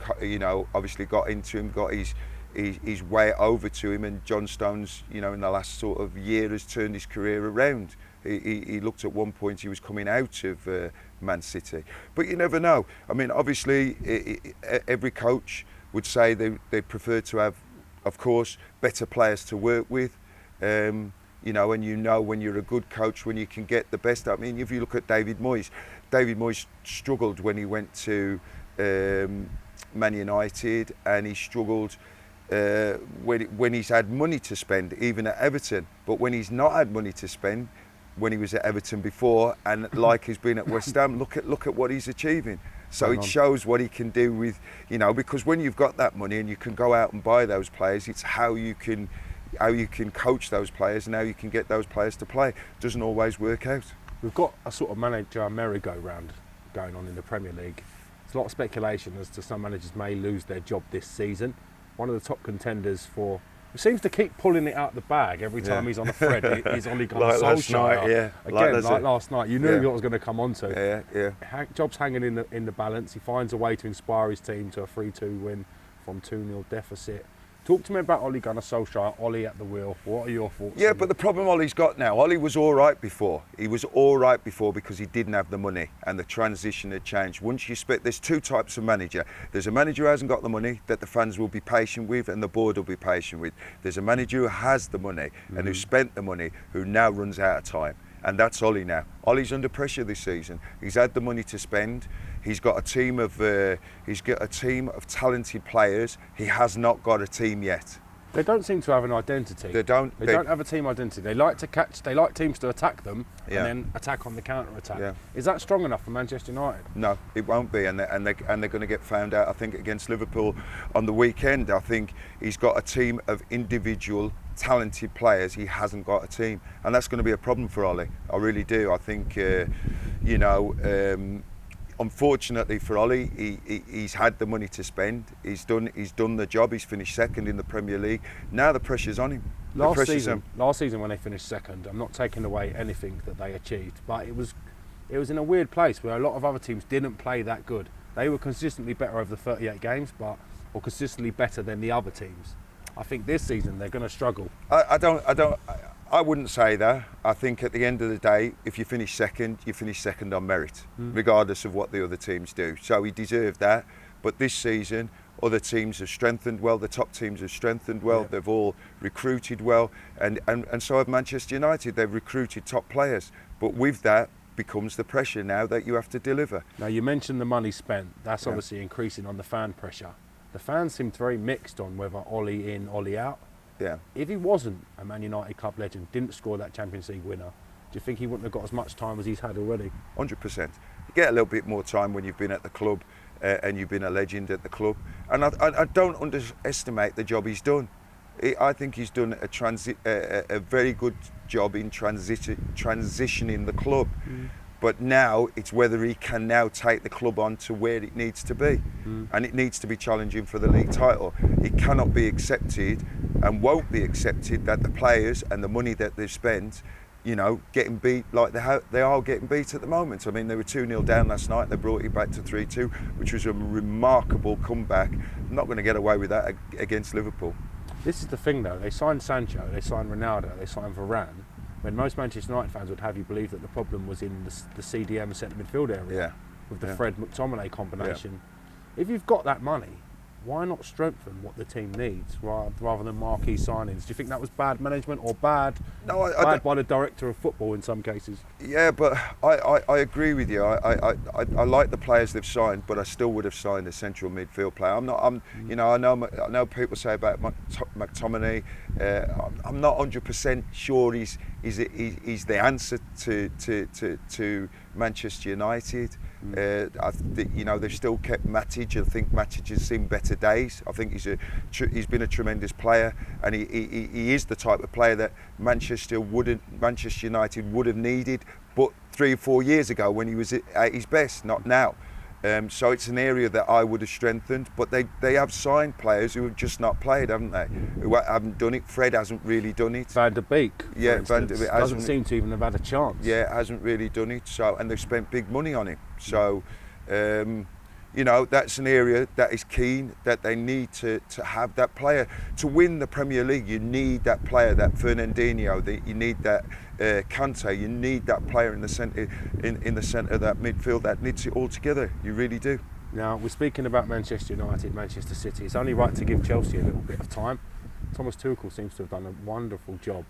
Speaker 2: obviously got into him, got his way over to him, and John Stones, in the last sort of year has turned his career around. He looked at one point, he was coming out of Man City. But you never know. I mean, obviously, every coach would say they prefer to have, of course, better players to work with. And when you're a good coach, when you can get the best. I mean, if you look at David Moyes struggled when he went to Man United, and he struggled when he's had money to spend, even at Everton. But when he's not had money to spend, when he was at Everton before, and like he's been at West Ham, look at what he's achieving. So it shows what he can do with, because when you've got that money and you can go out and buy those players, it's how you can coach those players and how you can get those players to play. It doesn't always work out.
Speaker 1: We've got a sort of manager merry-go-round going on in the Premier League. There's a lot of speculation as to some managers may lose their job this season. One of the top contenders for, who seems to keep pulling it out the bag every time he's on a thread, is Ole Gunnar
Speaker 2: like
Speaker 1: Solskjaer.
Speaker 2: Last night,
Speaker 1: like last night. You knew what I was going to come on to.
Speaker 2: Yeah.
Speaker 1: Job's hanging in the balance. He finds a way to inspire his team to a 3-2 win from 2-0 deficit. Talk to me about Ole Gunnar Solskjaer, Ole at the wheel. What are your thoughts?
Speaker 2: Yeah, but the problem Ole's got now, Ole was all right before. He was all right before because he didn't have the money and the transition had changed. Once you split, there's two types of manager. There's a manager who hasn't got the money that the fans will be patient with and the board will be patient with. There's a manager who has the money and who spent the money, who now runs out of time. And that's Ole now. Ole's under pressure this season. He's had the money to spend. He's got a team of talented players. He has not got a team yet.
Speaker 1: They don't seem to have an identity. They don't have a team identity. They like to catch. They like teams to attack them and then attack on the counter attack. Yeah. Is that strong enough for Manchester United?
Speaker 2: No, it won't be, and they're going to get found out. I think against Liverpool on the weekend. I think he's got a team of individual talented players. He hasn't got a team, and that's going to be a problem for Ole. I really do. I think unfortunately for Ole, he's had the money to spend. He's done the job. He's finished second in the Premier League. Now the pressure's on him.
Speaker 1: Last season when they finished second, I'm not taking away anything that they achieved, but it was in a weird place where a lot of other teams didn't play that good. They were consistently better over the 38 games, or consistently better than the other teams. I think this season they're going to struggle.
Speaker 2: I wouldn't say that. I think at the end of the day, if you finish second on merit, regardless of what the other teams do. So he deserved that. But this season, other teams have strengthened well. The top teams have strengthened well. Yeah. They've all recruited well. And so have Manchester United. They've recruited top players. But with that becomes the pressure now that you have to deliver.
Speaker 1: Now, you mentioned the money spent. That's obviously increasing on the fan pressure. The fans seemed very mixed on whether Ole in, Ole out.
Speaker 2: Yeah.
Speaker 1: If he wasn't a Man United club legend, didn't score that Champions League winner, do you think he wouldn't have got as much time as he's had already?
Speaker 2: 100%. You get a little bit more time when you've been at the club and you've been a legend at the club. And I don't underestimate the job he's done. I think he's done a very good job in transitioning the club. But now it's whether he can now take the club on to where it needs to be. And it needs to be challenging for the league title. It cannot be accepted and won't be accepted that the players and the money that they've spent, getting beat like they are getting beat at the moment. I mean, they were 2-0 down last night. They brought it back to 3-2, which was a remarkable comeback. I'm not going to get away with that against Liverpool.
Speaker 1: This is the thing, though. They signed Sancho, they signed Ronaldo, they signed Varane, when most Manchester United fans would have you believe that the problem was in the CDM centre midfield area with the Fred McTominay combination. If you've got that money, Why not strengthen what the team needs rather than marquee signings? Do you think that was bad management or bad by the director of football in some cases?
Speaker 2: Yeah, but I agree with you. I like the players they've signed, but I still would have signed a central midfield player. I know people say about McTominay. I'm not 100% sure he's the answer to Manchester United. They've still kept Matic. I think Matic has seen better days. I think he's been a tremendous player, and he is the type of player that Manchester United would have needed, but 3 or 4 years ago when he was at his best, not now. So it's an area that I would have strengthened, but they have signed players who have just not played, haven't they? Who haven't done it. Fred hasn't really done it.
Speaker 1: Van der Beek,
Speaker 2: Van der Beek
Speaker 1: doesn't seem to even have had a chance.
Speaker 2: Yeah, hasn't really done it. So, and they've spent big money on him. So, that's an area that is keen, that they need to have that player. To win the Premier League, you need that player, that Fernandinho, you need that Kante, you need that player in the centre of that midfield that knits it all together. You really do.
Speaker 1: Now, we're speaking about Manchester United, Manchester City. It's only right to give Chelsea a little bit of time. Thomas Tuchel seems to have done a wonderful job.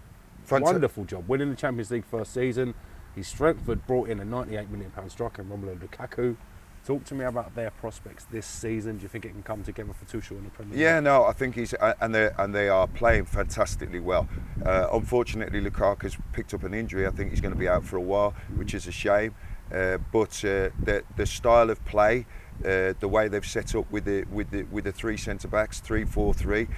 Speaker 1: Wonderful job. Winning the Champions League first season. He's brought in a £98 million striker, Romelu Lukaku. Talk to me about their prospects this season. Do you think it can come together for Tuchel in the Premier League?
Speaker 2: Yeah, no, I think they are playing fantastically well. Unfortunately, Lukaku's picked up an injury. I think he's going to be out for a while, which is a shame. But the style of play, the way they've set up with the three centre backs, 3-4-3.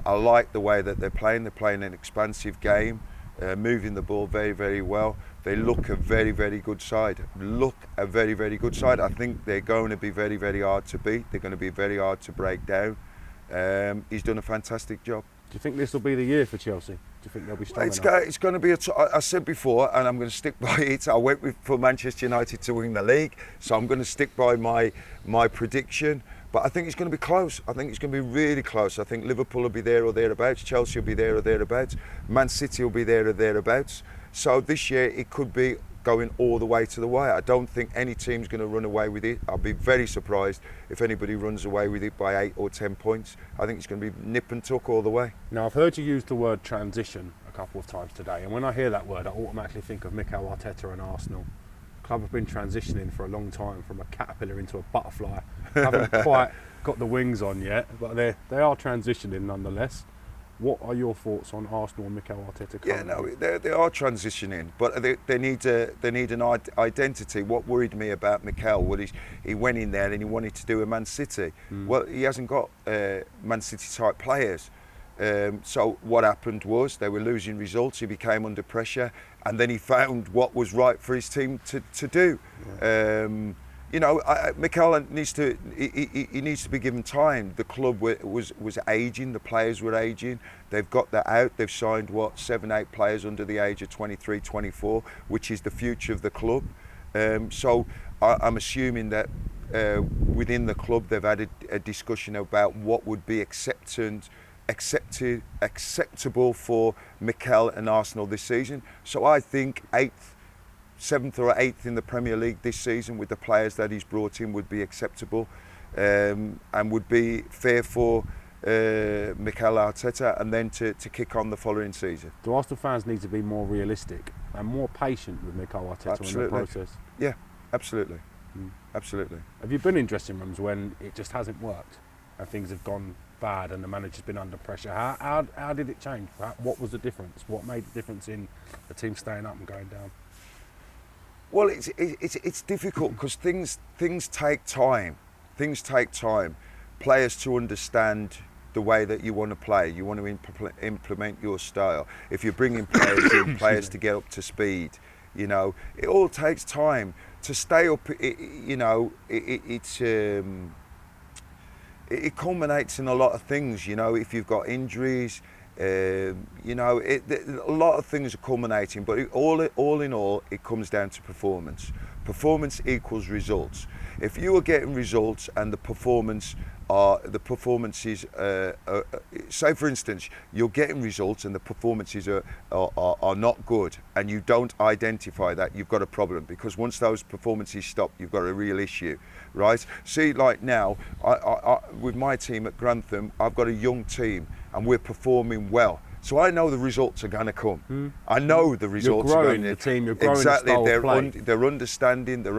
Speaker 2: I like the way that they're playing. They're playing an expansive game, moving the ball very, very well. They look a very, very good side. I think they're going to be very, very hard to beat. They're going to be very hard to break down. He's done a fantastic job.
Speaker 1: Do you think this will be the year for Chelsea? Do you think they'll be strong enough?
Speaker 2: It's going to be I said before, and I'm going to stick by it. I went for Manchester United to win the league, so I'm going to stick by my prediction. But I think it's going to be close. I think it's going to be really close. I think Liverpool will be there or thereabouts. Chelsea will be there or thereabouts. Man City will be there or thereabouts. So this year it could be going all the way to the wire. I don't think any team's going to run away with it. I'll be very surprised if anybody runs away with it by 8 or 10 points. I think it's going to be nip and tuck all the way.
Speaker 1: Now, I've heard you use the word transition a couple of times today, and when I hear that word, I automatically think of Mikel Arteta and Arsenal. The club have been transitioning for a long time from a caterpillar into a butterfly. Haven't quite got the wings on yet, but they are transitioning nonetheless. What are your thoughts on Arsenal and Mikel Arteta currently?
Speaker 2: Yeah, no, they are transitioning, but they need an identity. What worried me about Mikel was he went in there and he wanted to do a Man City. Well, he hasn't got Man City type players. So what happened was they were losing results. He became under pressure, and then he found what was right for his team to do. Yeah. Mikel needs to be given time. The club was aging, the players were aging. They've got that out. They've signed 7, 8 players under the age of 23, 24, which is the future of the club. So I'm assuming that within the club they've had a discussion about what would be acceptable for Mikel and Arsenal this season. So I think 7th or 8th in the Premier League this season with the players that he's brought in would be acceptable, and would be fair for Mikel Arteta, and then to kick on the following season.
Speaker 1: Do Arsenal fans need to be more realistic and more patient with Mikel Arteta in the process?
Speaker 2: Yeah, absolutely. Absolutely.
Speaker 1: Have you been in dressing rooms when it just hasn't worked and things have gone bad and the manager's been under pressure? How did it change? What was the difference? What made the difference in the team staying up and going down?
Speaker 2: Well, it's difficult because things take time. Things take time. Players to understand the way that you want to play. You want to implement your style. If you're bringing players to get up to speed, it all takes time to stay up. It culminates in a lot of things. If you've got injuries. A lot of things are culminating, but all in all, it comes down to performance. Performance equals results. If you are getting results and the performances, say for instance, you're getting results and the performances are not good, and you don't identify that, you've got a problem, because once those performances stop, you've got a real issue, right? See, like now, with my team at Grantham, I've got a young team and we're performing well. So I know the results are going to come. I know the results
Speaker 1: You're
Speaker 2: are
Speaker 1: growing
Speaker 2: going
Speaker 1: the team, you're growing
Speaker 2: exactly.
Speaker 1: the style of play.
Speaker 2: They're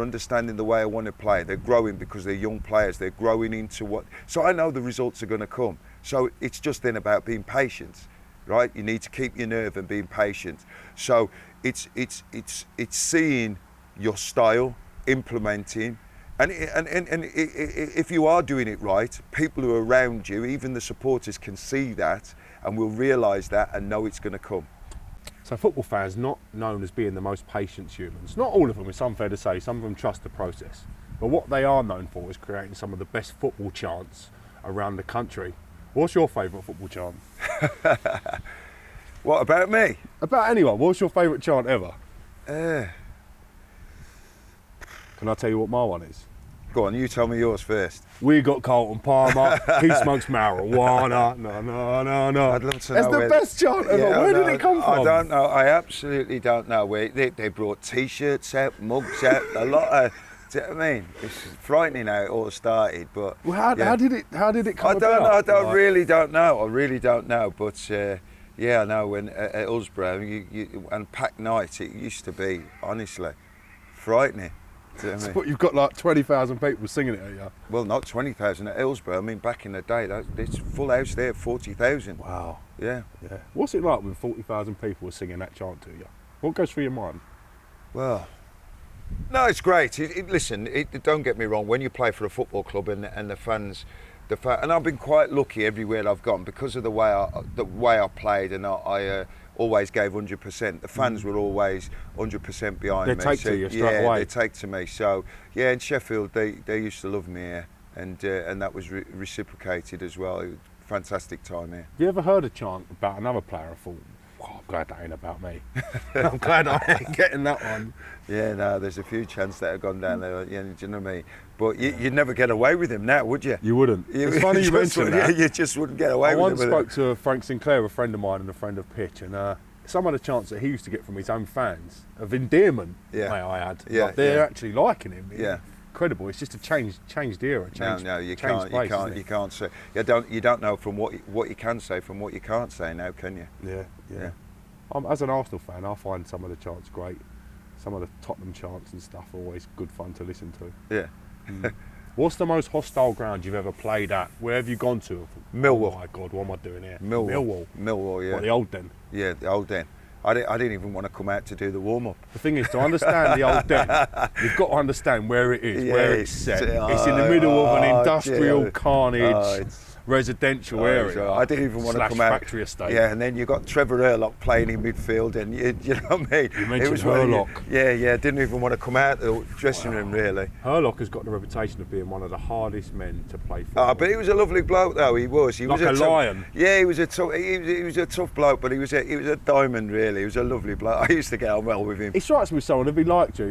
Speaker 2: understanding the way I want to play. They're growing because they're young players. They're growing into what. So I know the results are going to come. So it's just then about being patient, right? You need to keep your nerve and being patient. So it's seeing your style, implementing. And if you are doing it right, people who are around you, even the supporters, can see that and will realise that and know it's going to come.
Speaker 1: So football fans not known as being the most patient humans. Not all of them, it's unfair to say. Some of them trust the process. But what they are known for is creating some of the best football chants around the country. What's your favourite football chant?
Speaker 2: What about me?
Speaker 1: About anyone. What's your favourite chant ever? Can I tell you what my one is?
Speaker 2: Go on, you tell me yours first.
Speaker 1: We got Carlton Palmer, he smokes marijuana, no.
Speaker 2: I'd love to know.
Speaker 1: That's the best chant ever.
Speaker 2: Yeah,
Speaker 1: Where did it come from?
Speaker 2: I don't know. I absolutely don't know. They brought T-shirts out, mugs out, a lot of. Do you know what I mean? It's frightening how it all started, but.
Speaker 1: Well, how did it come about?
Speaker 2: I really don't know. I really don't know. But yeah, I know when at Hillsborough and packed night, it used to be honestly frightening.
Speaker 1: But you've got like 20,000 people singing it at you.
Speaker 2: Well, not 20,000 at Hillsborough. I mean, back in the day, it's full house there, 40,000.
Speaker 1: Wow.
Speaker 2: Yeah.
Speaker 1: What's it like when 40,000 people are singing that chant to you? What goes through your mind?
Speaker 2: Well, no, it's great. Listen, don't get me wrong. When you play for a football club and the fans, and I've been quite lucky everywhere I've gone because of the way I played, and I always gave 100%. The fans were always 100% behind me.
Speaker 1: They take to you straight away.
Speaker 2: They take to me. So yeah, in Sheffield they used to love me here, and that was reciprocated as well. It was a fantastic time here.
Speaker 1: Have you ever heard a chant about another player and thought, oh, I'm glad that ain't about me. I'm glad I ain't getting that one.
Speaker 2: Yeah, no, there's a few chants that have gone down there. Yeah, do you know what I mean? But you'd never get away with him now, would you?
Speaker 1: You wouldn't. It's funny you mentioned that.
Speaker 2: You just wouldn't get away with him.
Speaker 1: I once spoke to Frank Sinclair, a friend of mine and a friend of Pitch, and some of the chants that he used to get from his own fans of endearment, may I add, like they're actually liking him.
Speaker 2: Yeah.
Speaker 1: Incredible. It's just a changed era.
Speaker 2: No, you can't say. You don't know from what you can say from what you can't say now, can you?
Speaker 1: Yeah. As an Arsenal fan, I find some of the chants great. Some of the Tottenham chants and stuff are always good fun to listen to.
Speaker 2: Yeah.
Speaker 1: What's the most hostile ground you've ever played at? Where have you gone to?
Speaker 2: Millwall.
Speaker 1: Oh my God, what am I doing here?
Speaker 2: Millwall, yeah.
Speaker 1: What, the old Den?
Speaker 2: Yeah, the old Den. I didn't even want to come out to do the warm-up.
Speaker 1: The thing is, to understand the old Den, you've got to understand where it is, where it's set. It's in the middle of an industrial carnage. Residential area.
Speaker 2: I didn't even want to come out.
Speaker 1: Factory estate.
Speaker 2: Yeah, and then you got Trevor Hurlock playing in midfield, and you know what I mean.
Speaker 1: You mentioned Hurlock.
Speaker 2: Didn't even want to come out the dressing room really.
Speaker 1: Hurlock has got the reputation of being one of the hardest men to play for.
Speaker 2: But he was a lovely bloke though. He was. He
Speaker 1: like
Speaker 2: was
Speaker 1: a lion.
Speaker 2: Yeah, he was a tough. He was a tough bloke, but he was a diamond really. He was a lovely bloke. I used to get on well with him.
Speaker 1: He strikes me as someone if he liked you.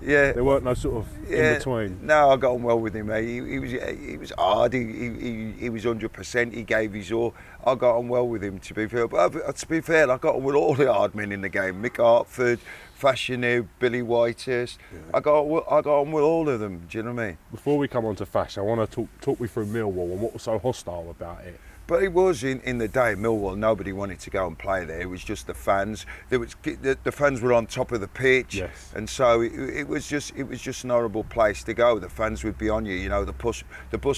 Speaker 2: Yeah.
Speaker 1: There weren't no sort of in between.
Speaker 2: No, I got on well with him. Mate. He was hard. He was 100%. He gave his all. I got on well with him, to be fair. But to be fair, I got on with all the hard men in the game. Mick Hartford, Fashanu, Billy Whitehurst. Yeah. I got on with all of them. Do you know what I mean?
Speaker 1: Before we come on to Fash, I want to talk me through Millwall and what was so hostile about it.
Speaker 2: But it was in the day, Millwall, nobody wanted to go and play there. It was just the fans. The fans were on top of the pitch,
Speaker 1: yes.
Speaker 2: And so it was just an horrible place to go. The fans would be on you. You know, the bus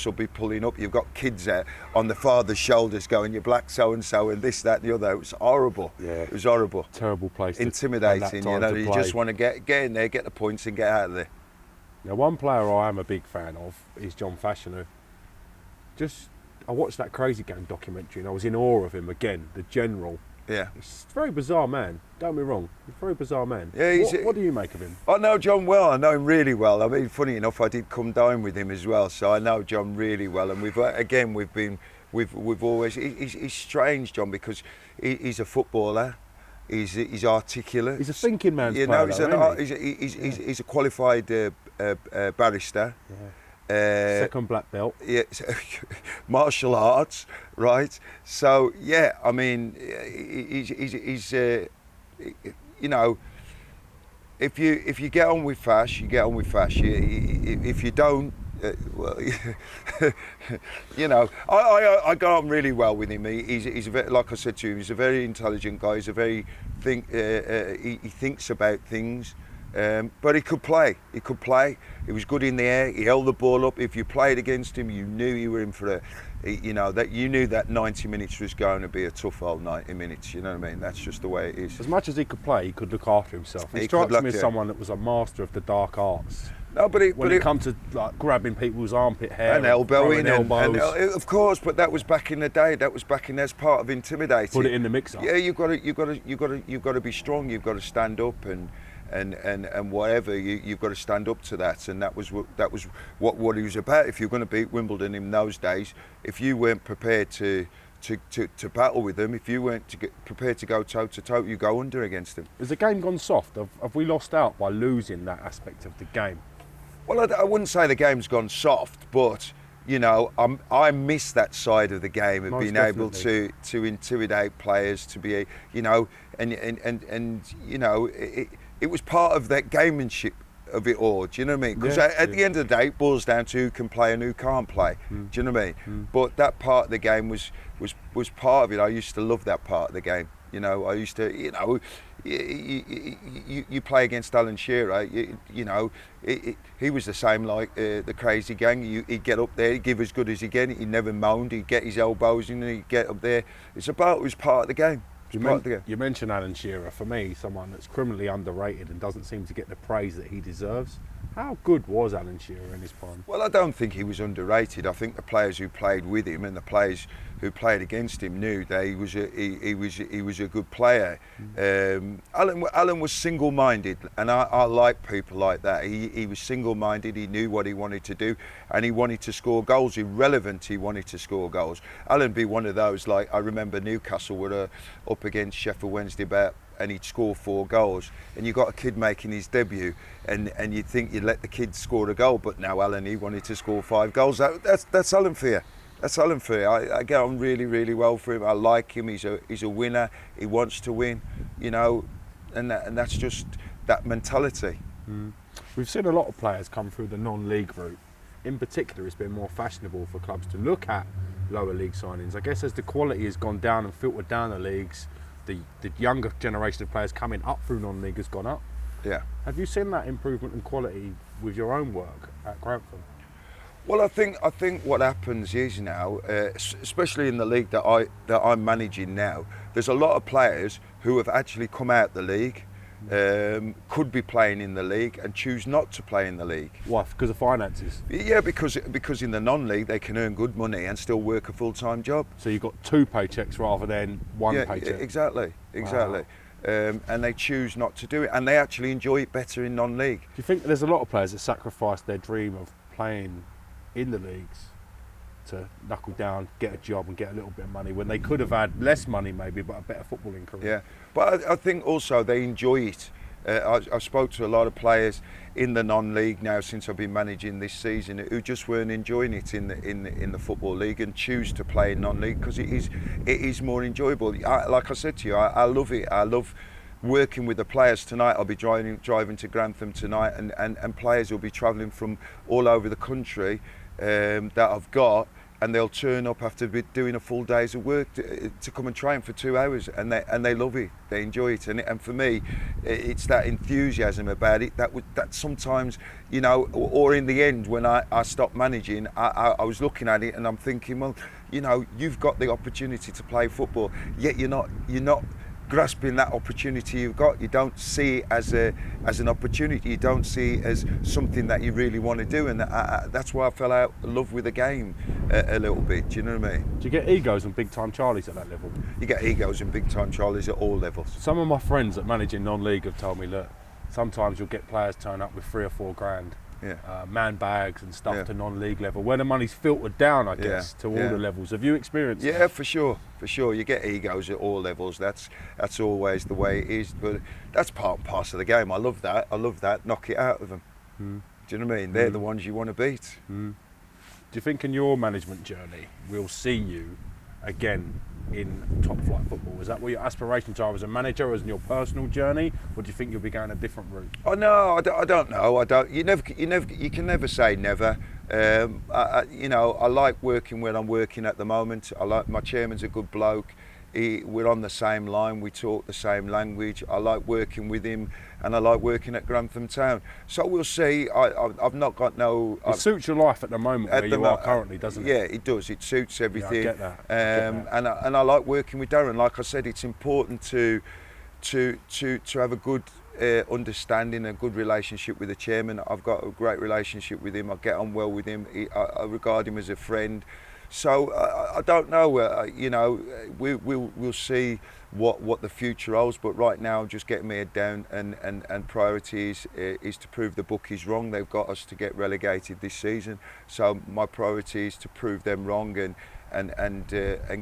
Speaker 2: will be pulling up. You've got kids there on the father's shoulders going, "You're black so and so," and this, that, and the other. It was horrible.
Speaker 1: Yeah,
Speaker 2: it was horrible.
Speaker 1: Terrible place.
Speaker 2: Intimidating. You know, you just want to get in there, get the points, and get out of there.
Speaker 1: Now, one player I am a big fan of is John Fashanu. I watched that Crazy Gang documentary and I was in awe of him again, the general.
Speaker 2: Yeah.
Speaker 1: He's a very bizarre man, don't get me wrong. He's a very bizarre man.
Speaker 2: Yeah,
Speaker 1: what do you make of him?
Speaker 2: I know John well, I know him really well. I mean, funny enough, I did come down with him as well, so I know John really well. And we've always, he's strange, John, because he's a footballer. He's articulate.
Speaker 1: He's a thinking man's player.
Speaker 2: He's a qualified barrister.
Speaker 1: Yeah. Second black belt.
Speaker 2: Yeah, martial arts, right? So yeah, I mean, he's you know, if you get on with Fash, you get on with Fash. If you don't, Well, you know, I got on really well with him. He's a very, like I said to you, he's a very intelligent guy. He's a very he thinks about things, but he could play. He could play. He was good in the air. He held the ball up. If you played against him, you knew you were in for a. You know that you knew that 90 minutes was going to be a tough old 90 minutes. You know what I mean? That's just the way it is.
Speaker 1: As much as he could play, he could look after himself. He strikes me as someone that was a master of the dark arts.
Speaker 2: No, but
Speaker 1: when it comes to like grabbing people's armpit hair
Speaker 2: and elbowing
Speaker 1: and
Speaker 2: of course, but that was back in the day. That was back in as part of intimidating.
Speaker 1: Put it in the mixer.
Speaker 2: Yeah, you've got to be strong. You've got to stand up and whatever you've got to stand up to that. And that was what he was about. If you're going to beat Wimbledon in those days, if you weren't prepared to battle with them, if you weren't prepared to go toe to toe, you go under against them.
Speaker 1: Has the game gone soft? Have we lost out by losing that aspect of the game?
Speaker 2: Well, I wouldn't say the game's gone soft, but you know, I miss that side of the game of being able to intimidate players, to be, you know, and you know, it was part of that gamemanship of it all. Do you know what I mean? Because at the end of the day, it boils down to who can play and who can't play. Do you know what I mean? But that part of the game was part of it. I used to love that part of the game. You know, I used to, you know, you play against Alan Shearer, you know, he was the same like the crazy gang. He'd get up there, he'd give as good as he get. He never moaned. He'd get his elbows in and he'd get up there. It was part of the game.
Speaker 1: You mentioned Alan Shearer. For me, someone that's criminally underrated and doesn't seem to get the praise that he deserves. How good was Alan Shearer in his prime? Well,
Speaker 2: I don't think he was underrated. I think the players who played with him and the players who played against him knew that he was a good player. Alan was single-minded, and I like people like that. He was single-minded. He knew what he wanted to do, and he wanted to score goals. Irrelevant, he wanted to score goals. Alan be one of those. Like I remember Newcastle were up against Sheffield Wednesday and he'd score 4 goals, and you got a kid making his debut, and you'd think you'd let the kid score a goal, but now Alan, he wanted to score 5 goals. That's Alan for you. That's Alan for you. I get on really, really well for him. I like him. He's a winner. He wants to win, you know, and that's just that mentality.
Speaker 1: We've seen a lot of players come through the non-league route. In particular, it's been more fashionable for clubs to look at lower league signings. I guess as the quality has gone down and filtered down the leagues, the younger generation of players coming up through non-league has gone up.
Speaker 2: Yeah.
Speaker 1: Have you seen that improvement in quality with your own work at Grantham?
Speaker 2: Well, I think what happens is now, especially in the league that I'm managing now, there's a lot of players who have actually come out the league, could be playing in the league and choose not to play in the league.
Speaker 1: Why? Because of finances?
Speaker 2: Yeah, because in the non-league they can earn good money and still work a full-time job.
Speaker 1: So you've got 2 paychecks rather than 1 paycheck?
Speaker 2: Exactly. Wow. And they choose not to do it, and they actually enjoy it better in non-league.
Speaker 1: Do you think there's a lot of players that sacrifice their dream of playing in the leagues to knuckle down, get a job and get a little bit of money when they could have had less money maybe but a better footballing career?
Speaker 2: Yeah, but I think also they enjoy it. I've spoke to a lot of players in the non-league now since I've been managing this season who just weren't enjoying it in the football league and choose to play in non-league because it is more enjoyable. Like I said to you, I love it. I love working with the players. Tonight I'll be driving to Grantham tonight, and players will be travelling from all over the country that I've got, and they'll turn up after doing a full day's of work to come and train for 2 hours, and they love it. They enjoy it, and for me, it's that enthusiasm about it that sometimes, you know, or in the end when I stopped managing, I was looking at it and I'm thinking, well, you know, you've got the opportunity to play football, yet you're not grasping that opportunity you've got. You don't see it as an opportunity. You don't see it as something that you really want to do, and that's why I fell out of love with the game a little bit. Do you know what I mean?
Speaker 1: Do you get egos and big time Charlies at that level?
Speaker 2: You get egos and big time Charlies at all levels.
Speaker 1: Some of my friends that manage in non-league have told me, look, sometimes you'll get players turn up with 3 or 4 grand.
Speaker 2: Yeah.
Speaker 1: Man bags and stuff to non-league level, where the money's filtered down, I guess, to all the levels. Have you experienced that?
Speaker 2: Yeah, for sure. You get egos at all levels. That's always the way it is. But that's part and parcel of the game. I love that. Knock it out of them. Do you know what I mean? They're the ones you want to beat.
Speaker 1: Do you think in your management journey we'll see you again in top flight football? Is that what your aspirations are as a manager, or as in your personal journey, or do you think you'll be going a different route?
Speaker 2: Oh no, I don't know. You can never say never. You know, I like working where I'm working at the moment. I like my chairman's a good bloke. We're on the same line. We talk the same language. I like working with him, and I like working at Grantham Town. So we'll see. I've not got no.
Speaker 1: It suits your life at the moment where you are currently, doesn't it?
Speaker 2: Yeah, it does. It suits everything.
Speaker 1: Yeah, I get that. I get that.
Speaker 2: And I like working with Darren. Like I said, it's important to have a good understanding, a good relationship with the chairman. I've got a great relationship with him. I get on well with him. I regard him as a friend. So I don't know. You know, we'll see what the future holds. But right now, I'm just getting my head down, and priority is to prove the bookies wrong. They've got us to get relegated this season. So my priority is to prove them wrong and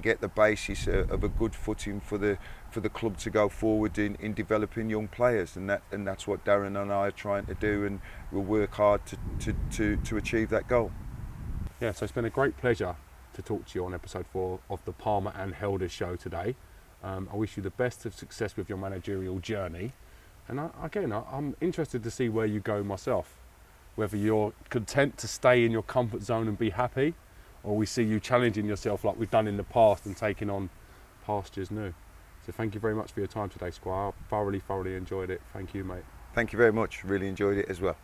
Speaker 2: get the basis of a good footing for the club to go forward in developing young players, and that's what Darren and I are trying to do, and we'll work hard to achieve that goal.
Speaker 1: Yeah, so it's been a great pleasure to talk to you on episode 4 of the Palmer and Helder show today. I wish you the best of success with your managerial journey, and I'm interested to see where you go myself, whether you're content to stay in your comfort zone and be happy, or we see you challenging yourself like we've done in the past and taking on pastures new. So thank you very much for your time today, Squire. I thoroughly enjoyed it. Thank you, mate.
Speaker 2: Thank you very much. Really enjoyed it as well.